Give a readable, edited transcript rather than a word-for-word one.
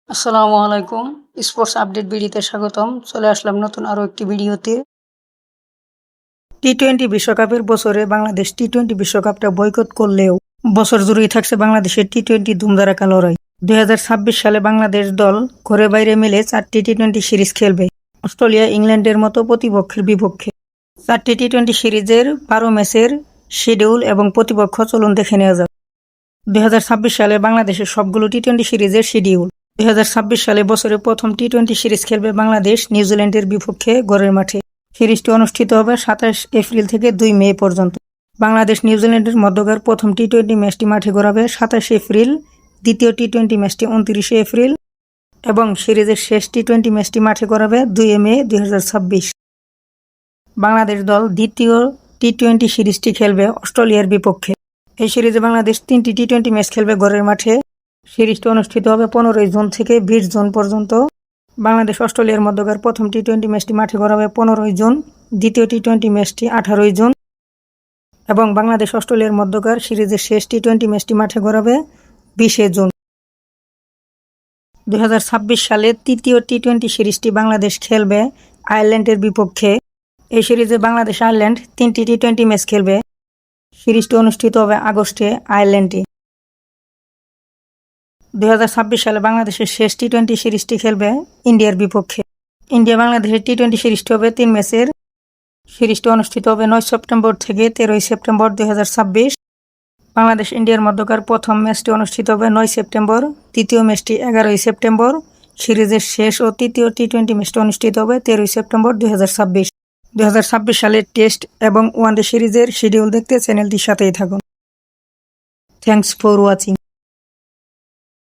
আসসালামু আলাইকুম। Sports update ভিডিওতে স্বাগতম। চলে আসলাম নতুন আরও একটি ভিডিওতে। টি-20 বিশ্বকাপের বছরে বাংলাদেশ টি-20 বিশ্বকাপটা বয়কট করলেও বছর জুড়েই থাকছে বাংলাদেশের টি-20 ধুমধারাক্কা লড়াই। 2026 সালে বাংলাদেশ দল ঘরে বাইরে মিলে 4টি টি-20 সিরিজ খেলবে অস্ট্রেলিয়া, ইংল্যান্ডের মতো প্রতিপক্ষের বিপক্ষে। 4টি টি-20 সিরিজের 12 ম্যাচের শিডিউল এবং প্রতিপক্ষ চলুন দেখে নেওয়া যাক। 2026 সালে বাংলাদেশের সবগুলো টি-20 সিরিজের শিডিউল। 2026 সালে বছরের প্রথম টি-20 সিরিজ খেলবে বাংলাদেশ নিউজিল্যান্ডের বিপক্ষে ঘরের মাঠে। সিরিজটি অনুষ্ঠিত হবে 27 এপ্রিল থেকে 2 মে পর্যন্ত। বাংলাদেশ নিউজিল্যান্ডের মধ্যকার প্রথম টি-20 ম্যাচটি মাঠে গড়াবে 27 এপ্রিল, দ্বিতীয় টি-20 ম্যাচটি 29 এপ্রিল এবং সিরিজের শেষ টি-20 ম্যাচটি মাঠে গড়াবে 2 মে 2026। বাংলাদেশ দল দ্বিতীয় টি-20 সিরিজটি খেলবে অস্ট্রেলিয়ার বিপক্ষে। এই সিরিজে বাংলাদেশ 3টি টি-20 ম্যাচ খেলবে ঘরের মাঠে। সিরিজটি অনুষ্ঠিত হবে 15 জুন থেকে 20 জুন পর্যন্ত। বাংলাদেশ অস্ট্রেলিয়ার মধ্যকার প্রথম টি-20 ম্যাচটি মাঠে গড়াবে 15 জুন, দ্বিতীয় টি-20 ম্যাচটি 18 জুন এবং বাংলাদেশ অস্ট্রেলিয়ার মধ্যকার সিরিজের শেষ টি-20 ম্যাচটি মাঠে গড়াবে 20 জুন। 2026 সালে তৃতীয় টি-20 সিরিজটি বাংলাদেশ খেলবে আয়ারল্যান্ডের বিপক্ষে। এই সিরিজে বাংলাদেশ আয়ারল্যান্ড 3টি টি-20 ম্যাচ খেলবে। সিরিজটি অনুষ্ঠিত হবে আগস্টে আয়ারল্যান্ডে। 2026 সালে বাংলাদেশের শেষ টি-20 সিরিজটি খেলবে ইন্ডিয়ার বিপক্ষে। ইন্ডিয়া বাংলাদেশের টি-20 সিরিজটি হবে 3 ম্যাচের। সিরিজটি অনুষ্ঠিত হবে 9 সেপ্টেম্বর থেকে 13 সেপ্টেম্বর 2026। বাংলাদেশ ইন্ডিয়ার মধ্যকার প্রথম ম্যাচটি অনুষ্ঠিত হবে 9 সেপ্টেম্বর, দ্বিতীয় ম্যাচটি 11 সেপ্টেম্বর। সিরিজের শেষ ও তৃতীয় টি-20 ম্যাচটি অনুষ্ঠিত হবে 13 সেপ্টেম্বর 2026। 2026 সালের টেস্ট এবং ওয়ানডে সিরিজের শিডিউল দেখতে চ্যানেলটির সাথেই থাকুন। Thanks for watching.